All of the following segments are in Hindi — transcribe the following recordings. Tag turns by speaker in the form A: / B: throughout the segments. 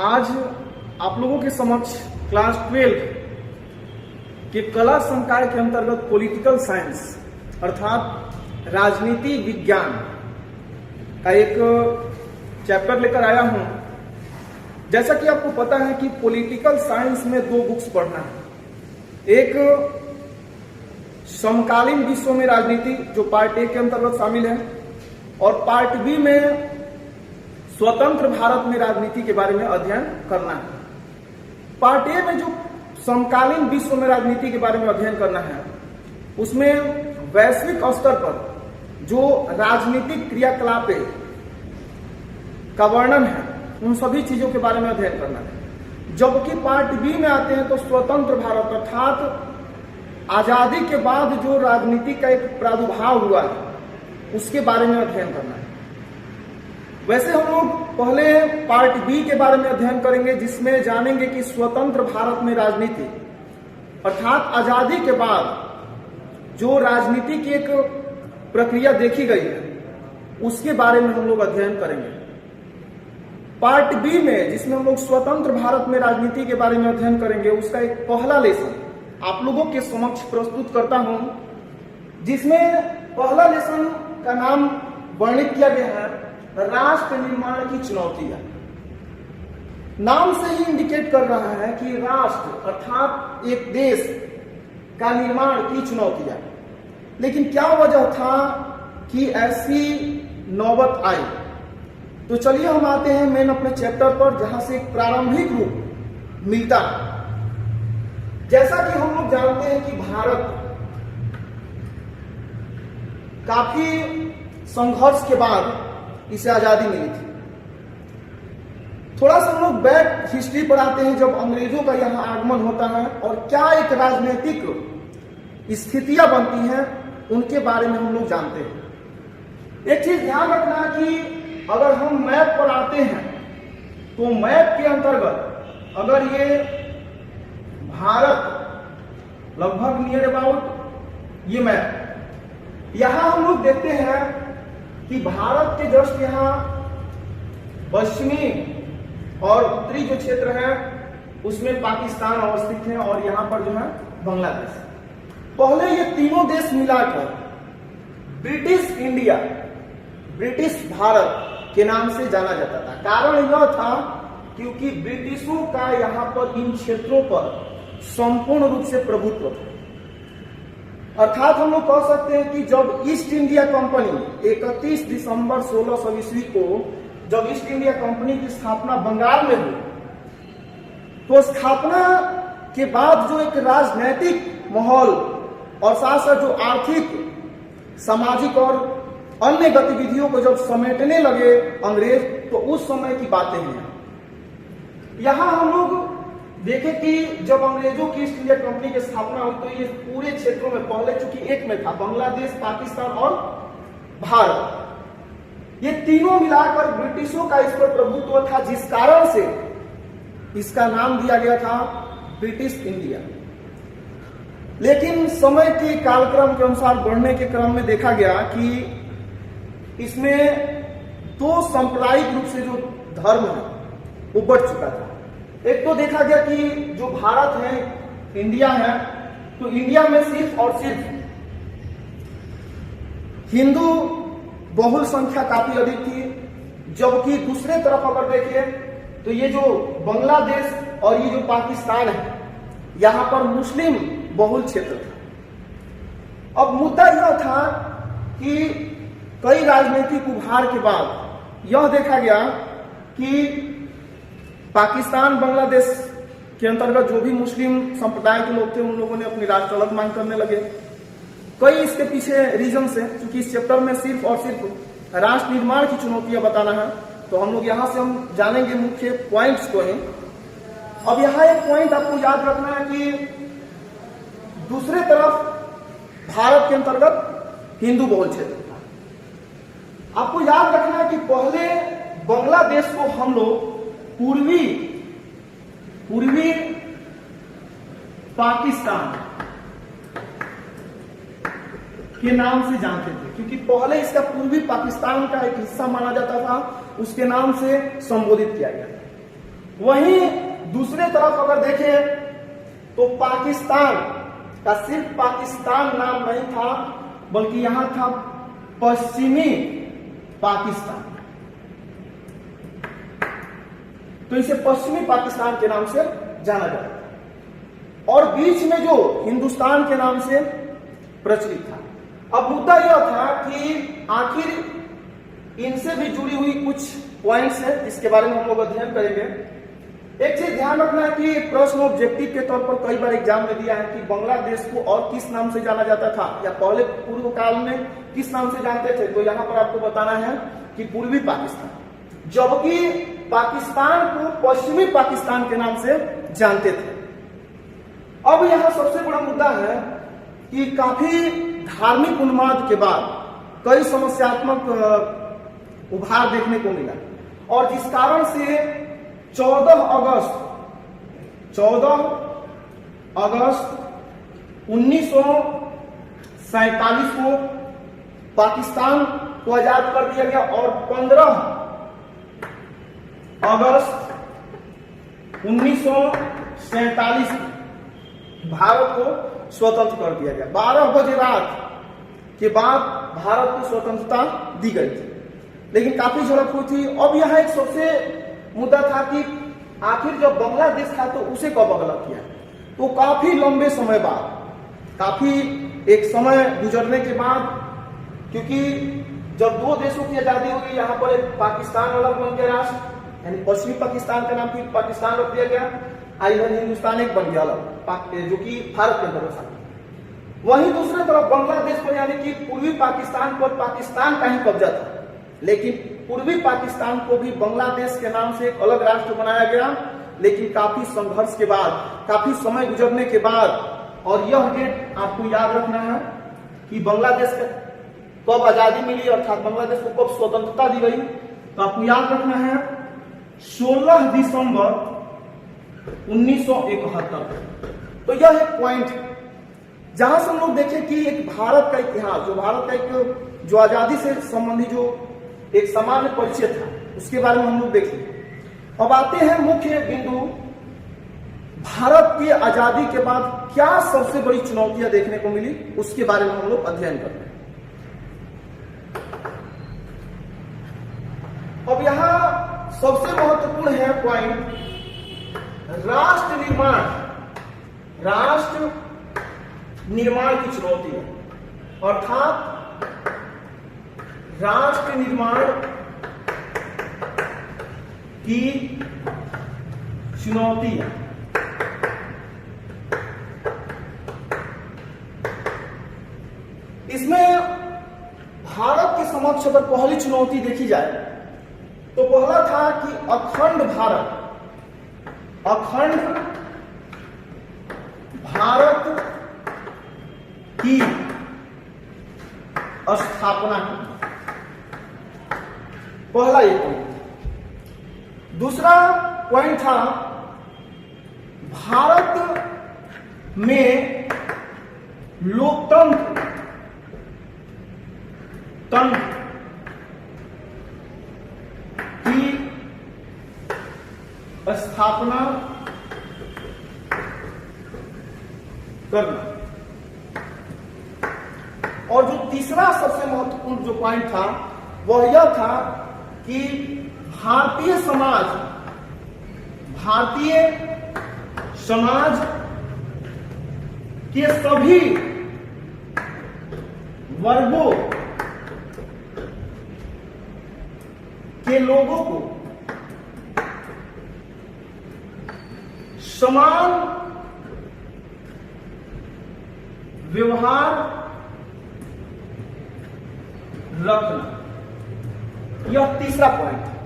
A: आज आप लोगों के समक्ष क्लास 12 के कला संकाय के अंतर्गत पॉलिटिकल साइंस अर्थात राजनीति विज्ञान का एक चैप्टर लेकर आया हूं। जैसा कि आपको पता है कि पॉलिटिकल साइंस में दो बुक्स पढ़ना है। एक समकालीन विश्व में राजनीति जो पार्ट ए के अंतर्गत शामिल है, और पार्ट बी में स्वतंत्र भारत में राजनीति के बारे में अध्ययन करना है। पार्ट ए में जो समकालीन विश्व में राजनीति के बारे में अध्ययन करना है, उसमें वैश्विक स्तर पर जो राजनीतिक क्रियाकलाप का वर्णन है, उन सभी चीजों के बारे में अध्ययन करना है। जबकि पार्ट बी में आते हैं तो स्वतंत्र भारत अर्थात आजादी के बाद जो राजनीति का एक प्रादुर्भाव हुआ है, उसके बारे में अध्ययन करना है। वैसे हम लोग पहले पार्ट बी के बारे में अध्ययन करेंगे, जिसमें जानेंगे कि स्वतंत्र भारत में राजनीति अर्थात आजादी के बाद जो राजनीति की एक प्रक्रिया देखी गई है, उसके बारे में हम लोग अध्ययन करेंगे। पार्ट बी में जिसमें हम लोग स्वतंत्र भारत में राजनीति के बारे में अध्ययन करेंगे, उसका एक पहला लेसन आप लोगों के समक्ष प्रस्तुत करता हूं, जिसमें पहला लेसन का नाम वर्णित किया गया है राष्ट्र निर्माण की चुनौतियां। नाम से ही इंडिकेट कर रहा है कि राष्ट्र अर्थात एक देश का निर्माण की चुनौतियां। लेकिन क्या वजह था कि ऐसी नौबत आई? तो चलिए हम आते हैं मेन अपने चैप्टर पर, जहां से एक प्रारंभिक रूप मिलता है। जैसा कि हम लोग जानते हैं कि भारत काफी संघर्ष के बाद इसे आजादी मिली थी। थोड़ा सा हम लोग बैक हिस्ट्री पर आते हैं, जब अंग्रेजों का यहाँ आगमन होता है और क्या एक राजनीतिक स्थितियां बनती हैं, उनके बारे में हम लोग जानते हैं। एक चीज ध्यान रखना कि अगर हम मैप पर आते हैं तो मैप के अंतर्गत अगर ये भारत लगभग नियर अबाउट ये मैप, यहां हम लोग देखते हैं कि भारत के जस्ट यहां पश्चिमी और उत्तरी जो क्षेत्र है उसमें पाकिस्तान अवस्थित है, और यहां पर जो है बांग्लादेश। पहले ये तीनों देश मिलाकर ब्रिटिश इंडिया, ब्रिटिश भारत के नाम से जाना जाता था। कारण यह था क्योंकि ब्रिटिशों का यहां पर इन क्षेत्रों पर संपूर्ण रूप से प्रभुत्व था। अर्थात हम लोग कह सकते हैं कि जब ईस्ट इंडिया कंपनी 31 दिसंबर 1600 ईस्वी को जब ईस्ट इंडिया कंपनी की स्थापना बंगाल में हुई, तो स्थापना के बाद जो एक राजनैतिक माहौल और साथ साथ जो आर्थिक, सामाजिक और अन्य गतिविधियों को जब समेटने लगे अंग्रेज, तो उस समय की बातें हैं। यहां हम लोग देखें कि जब अंग्रेजों की ईस्ट इंडिया कंपनी की स्थापना हुई, तो ये पूरे क्षेत्रों में पहले चूंकि एक में था बांग्लादेश, पाकिस्तान और भारत, ये तीनों मिलाकर ब्रिटिशों का इस पर प्रभुत्व था, जिस कारण से इसका नाम दिया गया था ब्रिटिश इंडिया। लेकिन समय के कालक्रम के अनुसार बढ़ने के क्रम में देखा गया कि इसमें दो सांप्रदायिक रूप से जो धर्म है वो बढ़ चुका था। एक तो देखा गया कि जो भारत है, इंडिया है, तो इंडिया में सिर्फ और सिर्फ हिंदू बहुल संख्या काफी अधिक थी, जबकि दूसरे तरफ अगर देखिए तो ये जो बांग्लादेश और ये जो पाकिस्तान है, यहां पर मुस्लिम बहुल क्षेत्र था। अब मुद्दा यह था कि कई राजनीतिक उभार के बाद यह देखा गया कि पाकिस्तान, बांग्लादेश के अंतर्गत जो भी मुस्लिम संप्रदाय के लोग थे, उन लोगों ने अपनी राष्ट्र अलग मांग करने लगे। कई इसके पीछे रीजन है, क्योंकि इस चैप्टर में सिर्फ और सिर्फ राष्ट्र निर्माण की चुनौतियां बताना है, तो हम लोग यहां से हम जानेंगे मुख्य पॉइंट्स को ही। अब यहां एक पॉइंट आपको याद रखना है कि दूसरे तरफ भारत के अंतर्गत हिंदू बहुल क्षेत्र था। आपको याद रखना है कि पहले बांग्लादेश को हम लोग पूर्वी पाकिस्तान के नाम से जानते थे, क्योंकि पहले इसका पूर्वी पाकिस्तान का एक हिस्सा माना जाता था, उसके नाम से संबोधित किया गया था। वहीं दूसरे तरफ अगर देखें तो पाकिस्तान का सिर्फ पाकिस्तान नाम नहीं था, बल्कि यहां था पश्चिमी पाकिस्तान। तो इसे पश्चिमी पाकिस्तान के नाम से जाना जाता था और बीच में जो हिंदुस्तान के नाम से प्रचलित था। अब मुद्दा यह था कि आखिर इनसे भी जुड़ी हुई कुछ पॉइंट्स हैं जिसके बारे में हम लोग अध्ययन करेंगे। एक चीज ध्यान रखना है कि प्रश्न ऑब्जेक्टिव के तौर पर कई बार एग्जाम में दिया है कि बांग्लादेश को और किस नाम से जाना जाता था या पहले पूर्व काल में किस नाम से जानते थे। तो यहां पर आपको बताना है कि पूर्वी पाकिस्तान, जबकि पाकिस्तान को पश्चिमी पाकिस्तान के नाम से जानते थे। अब यहां सबसे बड़ा मुद्दा है कि काफी धार्मिक उन्माद के बाद कई समस्यात्मक उभार देखने को मिला और जिस कारण से 14 अगस्त 1947 को पाकिस्तान को आजाद कर दिया गया और 15 अगस्त 1947 भारत को स्वतंत्र कर दिया गया। 12 बजे रात के बाद भारत को स्वतंत्रता दी गई थी, लेकिन काफी झड़प हुई थी। अब यहाँ एक सबसे मुद्दा था कि आखिर जब बांग्लादेश था तो उसे कब अलग किया। तो काफी लंबे समय बाद, काफी एक समय गुजरने के बाद, क्योंकि जब दो देशों की आजादी हो गई, यहाँ पर एक पाकिस्तान अलग बन गया राष्ट्र, यानी पश्चिमी पाकिस्तान का नाम फिर पाकिस्तान रख दिया गया, इधर हिंदुस्तान एक बन गया अलग, जो कि भारत के अंदर था। वहीं दूसरी तरफ बांग्लादेश पर यानी कि पूर्वी पाकिस्तान पर पाकिस्तान का ही कब्जा था, लेकिन पूर्वी पाकिस्तान को भी बांग्लादेश के नाम से एक अलग राष्ट्र बनाया गया। लेकिन काफी संघर्ष के बाद, काफी समय गुजरने के बाद, और यह डेट आपको याद रखना है कि बांग्लादेश को कब आजादी मिली अर्थात बांग्लादेश को कब स्वतंत्रता दी गई, तो आपको याद रखना है 16 दिसंबर 1971। तो यह एक पॉइंट है जहां से हम लोग देखें कि एक भारत का इतिहास, जो भारत का एक जो आजादी से संबंधित जो एक सामान्य परिचय था, उसके बारे में हम लोग देखें। अब आते हैं मुख्य बिंदु, भारत की आजादी के बाद क्या सबसे बड़ी चुनौतियां देखने को मिली, उसके बारे में हम लोग अध्ययन करते हैं। अब यहां सबसे महत्वपूर्ण है पॉइंट राष्ट्र निर्माण की चुनौती है, अर्थात राष्ट्र निर्माण की चुनौती है। इसमें भारत के समक्ष अगर पहली चुनौती देखी जाए तो पहला था कि अखंड भारत की स्थापना, पहला ये पॉइंट। दूसरा पॉइंट था भारत में लोकतंत्र की स्थापना करना। और जो तीसरा सबसे महत्वपूर्ण जो पॉइंट था वह यह था कि भारतीय समाज के सभी वर्गों के लोगों को समान व्यवहार रखना, यह तीसरा पॉइंट है।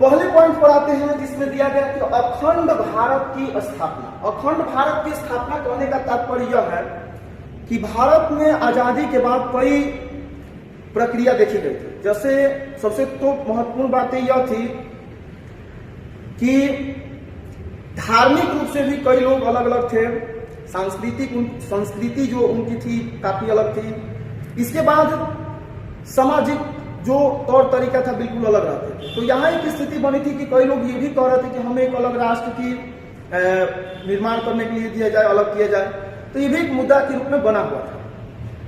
A: पहले पॉइंट पर आते हैं जिसमें दिया गया कि अखंड भारत की स्थापना। अखंड भारत की स्थापना करने का तात्पर्य यह है कि भारत में आजादी के बाद कई प्रक्रिया देखी गई थी। जैसे सबसे तो महत्वपूर्ण बातें यह थी कि धार्मिक रूप से भी कई लोग अलग अलग थे, संस्कृति जो उनकी थी काफी अलग थी। इसके बाद सामाजिक जो तौर तरीका था बिल्कुल अलग रहते थे। तो यहाँ एक स्थिति बनी थी कि कई लोग ये भी कह रहे थे कि हमें एक अलग राष्ट्र की निर्माण करने के लिए दिया जाए, अलग किया जाए। तो ये भी एक मुद्दा के रूप में बना हुआ था।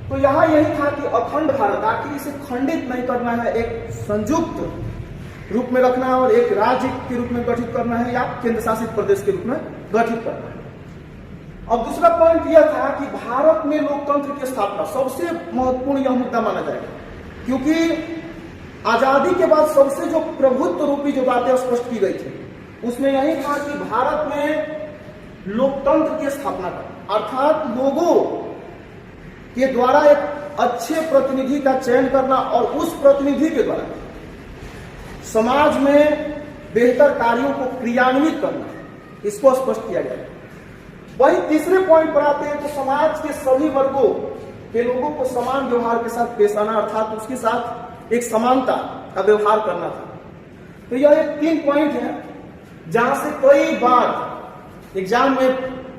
A: तो यहाँ यही था कि अखंड भारत, आखिर इसे खंडित नहीं करना है, एक संयुक्त रूप में रखना है और एक राज्य के रूप में गठित करना है या केंद्र शासित प्रदेश के रूप में गठित करना है। अब दूसरा पॉइंट यह था कि भारत में लोकतंत्र की स्थापना सबसे महत्वपूर्ण यह मुद्दा माना जाएगा, क्योंकि आजादी के बाद सबसे जो प्रभुत्व रूपी जो बातें स्पष्ट की गई थी उसमें यही था कि भारत में लोकतंत्र की स्थापना करना, अर्थात लोगों के द्वारा एक अच्छे प्रतिनिधि का चयन करना और उस प्रतिनिधि के द्वारा समाज में बेहतर कार्यों को क्रियान्वित करना, इसको स्पष्ट किया गया। वही तीसरे पॉइंट पर आते हैं तो समाज के सभी वर्गों के लोगों को समान व्यवहार के साथ पेश आना, अर्थात उसके साथ एक समानता का व्यवहार करना था। तो यह एक 3 पॉइंट है जहां से कई बार एग्जाम में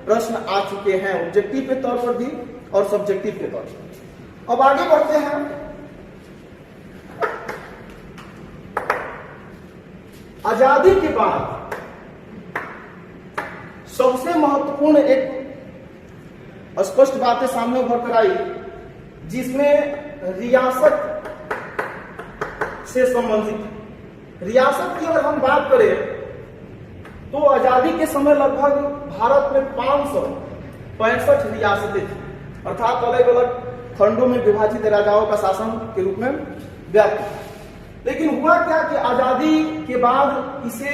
A: प्रश्न आ चुके हैं, ऑब्जेक्टिव के तौर पर भी और सब्जेक्टिव के तौर पर। अब आगे बढ़ते हैं। आजादी के बाद सबसे महत्वपूर्ण एक स्पष्ट बातें सामने उभर कर आई, जिसमें रियासत से संबंधित। रियासत की अगर हम बात करें तो आजादी के समय लगभग भारत में 565 रियासतें थी, अर्थात अलग अलग खंडों में विभाजित राजाओं का शासन के रूप में व्याप्त। लेकिन हुआ क्या कि आजादी के बाद इसे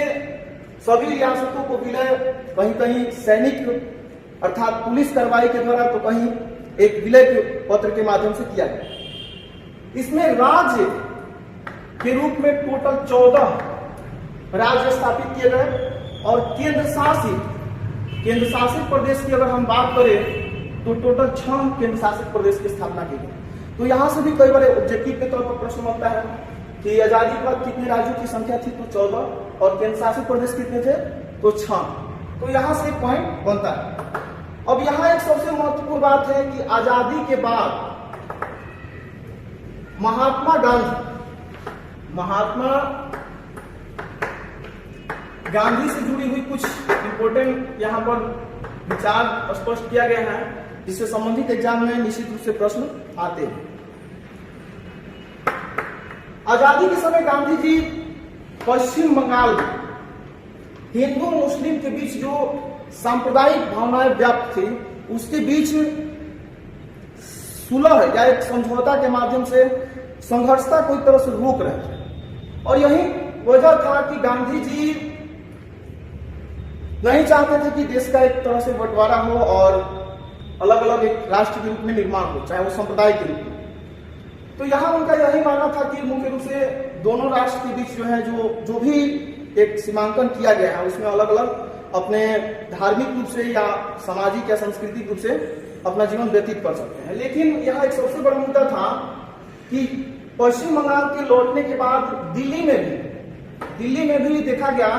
A: सभी रियासतों को विलय कहीं कहीं सैनिक अर्थात पुलिस कार्रवाई के द्वारा, तो कहीं एक विलय पत्र के माध्यम से किया गया। इसमें राज्य के रूप में टोटल 14 राज्य स्थापित किए गए और केंद्र शासित प्रदेश की अगर हम बात करें तो टोटल 6 केंद्र शासित प्रदेश की स्थापना की गई। तो यहां से भी कई बार ऑब्जेक्टिव के तौर पर प्रश्न बनता है कि आजादी के बाद कितने राज्यों की संख्या थी, तो 14, और केंद्र शासित प्रदेश कितने थे, तो 6। तो यहां से एक पॉइंट बनता है। अब यहां एक सबसे महत्वपूर्ण बात है कि आजादी के बाद महात्मा गांधी से जुड़ी हुई कुछ इंपोर्टेंट यहां पर विचार स्पष्ट किया गया है, जिससे संबंधित एग्जाम में निश्चित रूप से प्रश्न आते हैं। आजादी के समय गांधी जी पश्चिम बंगाल में हिंदू मुस्लिम के बीच जो सांप्रदायिक भावनाएं व्याप्त थी, उसके बीच सुलह या एक समझौता के माध्यम से संघर्षता को एक तरह से रोक रहे थे। और यही वजह था कि गांधी जी नहीं चाहते थे कि देश का एक तरह से बंटवारा हो और अलग अलग एक राष्ट्र के रूप में निर्माण हो, चाहे वो संप्रदाय के रूप में। तो यहाँ उनका यही मानना था कि मुख्य रूप से दोनों राष्ट्र के बीच जो है जो भी एक सीमांकन किया गया है उसमें अलग अलग अपने धार्मिक रूप से या सामाजिक या सांस्कृतिक रूप से अपना जीवन व्यतीत कर सकते हैं। लेकिन यहाँ एक सबसे बड़ा मुद्दा था कि पश्चिम बंगाल के लौटने के बाद दिल्ली में भी देखा गया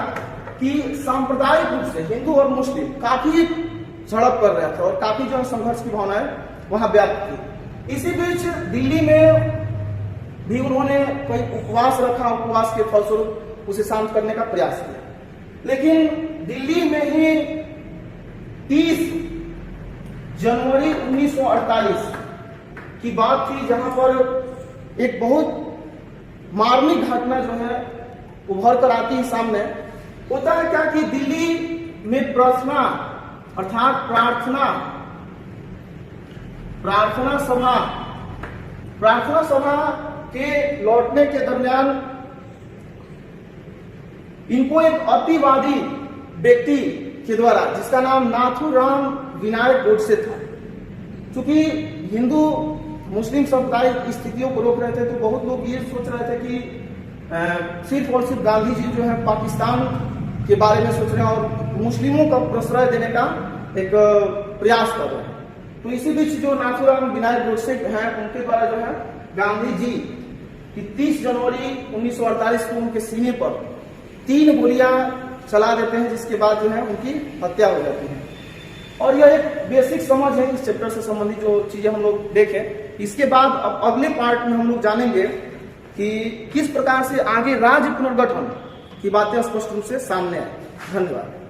A: कि सांप्रदायिक रूप से हिंदू और मुस्लिम काफी झड़प कर रहे थे और काफी जो संघर्ष की भावनाएं वहां व्याप्त थी। इसी बीच दिल्ली में भी उन्होंने कोई उपवास रखा, उपवास के फलस्वरूप उसे शांत करने का प्रयास किया। लेकिन दिल्ली में ही 30 जनवरी 1948 की बात थी, जहां पर एक बहुत मार्मिक घटना जो है उभर कर आती है सामने। होता है क्या कि दिल्ली में प्रार्थना सभा के लौटने के दरमियान इनको एक अतिवादी व्यक्ति के द्वारा, जिसका नाम नाथूराम विनायक गोडसे था, क्योंकि हिंदू मुस्लिम समुदाय की स्थितियों को रोक रहे थे, तो बहुत लोग ये सोच रहे थे कि सिर्फ और सिर्फ गांधी जी जो है पाकिस्तान के बारे में सोच रहे हैं और मुस्लिमों का प्रश्रय देने का एक प्रयास कर रहे हैं। तो इसी बीच जो नाथूराम विनायक गोडसे हैं, उनके द्वारा जो है गांधी जी की 30 जनवरी 1948 को उनके सीने पर 3 गोलियां चला देते हैं, जिसके बाद जो है उनकी हत्या हो जाती है। और यह एक बेसिक समझ है इस चैप्टर से संबंधित जो चीजें हम लोग देखें। इसके बाद अब अगले पार्ट में हम लोग जानेंगे कि किस प्रकार से आगे राज्य पुनर्गठन की बातें स्पष्ट रूप से सामने आए। धन्यवाद।